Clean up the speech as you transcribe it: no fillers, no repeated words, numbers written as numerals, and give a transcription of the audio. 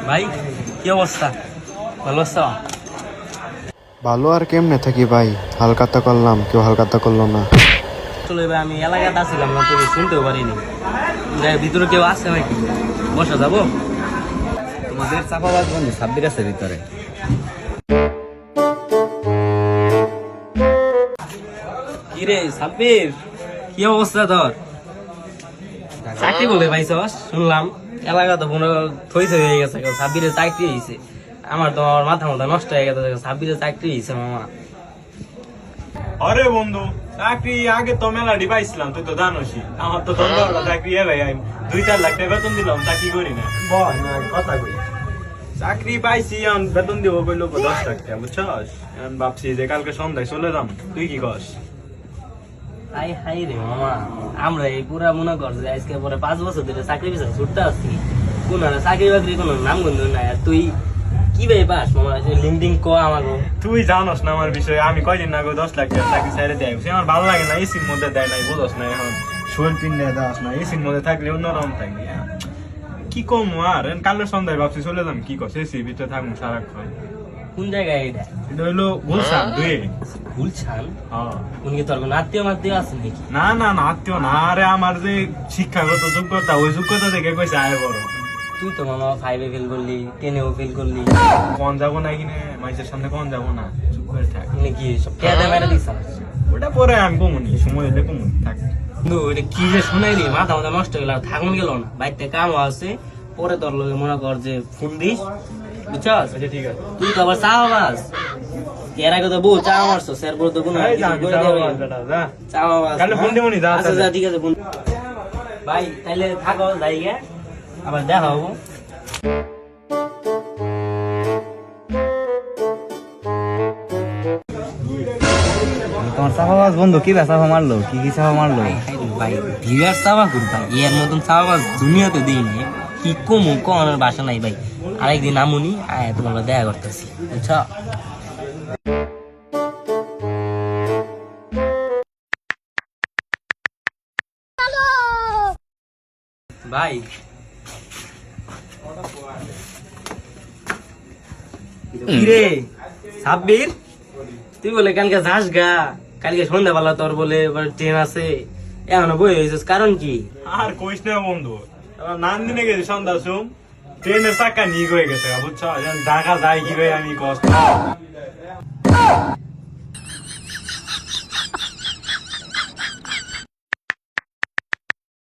ভাই কি অবস্থা? ভালো আছো? ভালো আর কেমনে থাকি ভাই, হালকাতা করলাম, কেউ হালকাতা করলো না। আসলে ভাই আমি এলাকাতে আসছিলাম না, তুমি শুনতেও পারিনি। ভিতরে কেউ আছে নাকি? বসা যাবো? তোমাদের চাপাবাজ বন্ধু সাব্বির আছে ভিতরে। কি রে সাব্বির, কি অবস্থা তোর? চাকরি বলে পাইছস শুনলাম, এলাকা তো মনে থইছে হয়ে গেছে, সাব্বিরের চাকরি হয়েছে। আমার তো মাথা নষ্ট হয়ে গেছে, সাব্বিরের চাকরি হয়েছে মামা। আরে বন্ধু, চাকরি আগে তো মেলাডি পাইছিলাম, তুই তো জানোসই। আমার তো তোর চাকরি এলাই 2-4 লাখ টাকা বেতন দিলাম, চাকরি করি না। কথা কই, চাকরি পাইছি, এখন বেতন দিব কইলো 10 লাখ টাকা, বুঝছস? এখন ভাবছি যে কালকে সন্ধ্যায় চলে যাম, তুই কি কস? হাই হাই রে মামা, আমরা এই পুরা মনে করছি আজকে পরে 5 বছর ধরে চাকরি পিছনে ছুটতে আসছি, কোন চাকরি বাকরি কোনো নাম গন্ধ নাই। আর তুই কি ভাই পাস মামা? লিঙ্কডিন ক আমাকে। তুই জানোস না আমার বিষয়ে, আমি কয়দিন আগে 10 লাখ টাকা চাকরি ছেড়ে দেয়, আমার ভালো লাগে না। এসির মধ্যে দেয় নাই, বুঝস না? এখন শোল পিন্ডে দেওয়াস না, এসির মধ্যে থাকলে অন্যরকম থাকবি। কি কম আর কালের সন্ধ্যায় ভাবছি চলে যাম, কি কস? এসির ভিতরে থাকবো সারাক্ষণ। কোন জায়গায় এটা? এটা হইলো গুলশান 2। গুলশান? হ্যাঁ। কোন কি তোর কোনো আত্মীয় মাত্মীয় আছে নাকি? না না না, আত্মীয় না। আরে আমার যে শিক্ষাগত যোগ্যতা, ওই যোগ্যতা দেখে কইছে আয় বড়। তুই তো মামা 5 ফেল করলি, 10 ফেল করলি, কোন যাবো না কিনে মাইসের সামনে, কোন যাবো না, চুপ করে থাক। নাকি সব কেদে মেরে দিস? ওটা পরে আমি কমুনি, সময় হলে কমুনি, থাক। কিন্তু এটা কি যে শুনাই রে, মাথা মাথা নষ্ট হয়ে গেল, থাকুন গেল না। বাড়িতে কামও আছে, পরে তোর লগে মনে কর যে ফোন দিস, বুঝছস? আচ্ছা ঠিক আছে। তুই তো আবার চাওয়া মাস, এর আগে তো বউ চাওয়া মারছো, স্যার বলে তো কোনো এই যা, আমি যাবো আর বেটা, যা। চাওয়া মাস। কালকে ফোন দিবনি, যা, আচ্ছা যা। যা, ঠিক আছে ফোন। ভাই তাইলে থাকো, যাই গে, আবার দেখা হবো। তোমার চাপাবাজ বন্ধু কি চাপা মারলো, কি কি চাপা মারলো? ভাই ভিউয়ার চাওয়া করি ভাই, এর মতন চাওয়া দুনিয়াতে দিই নি। কি কমু কনের বাসা নাই ভাই। আরেকদিন আমুনি আয়, তোমার দেখা করতেছি, বুঝছো? ভাই কিরে সাব্বির, তুই বলে কালকে যাস গা, কালকে সন্ধ্যাবেলা তোর বলে ট্রেন আছে, এমন বই হয়েছিস, কারণ কি? আর কইস না বন্ধু, আমার নাম দিনে গেছি সন্ধ্যার সুম, ট্রেনের চাকা নিয়ে হয়ে গেছে, বুঝছো? ঢাকা যায় কি ভাই আমি কষ্ট।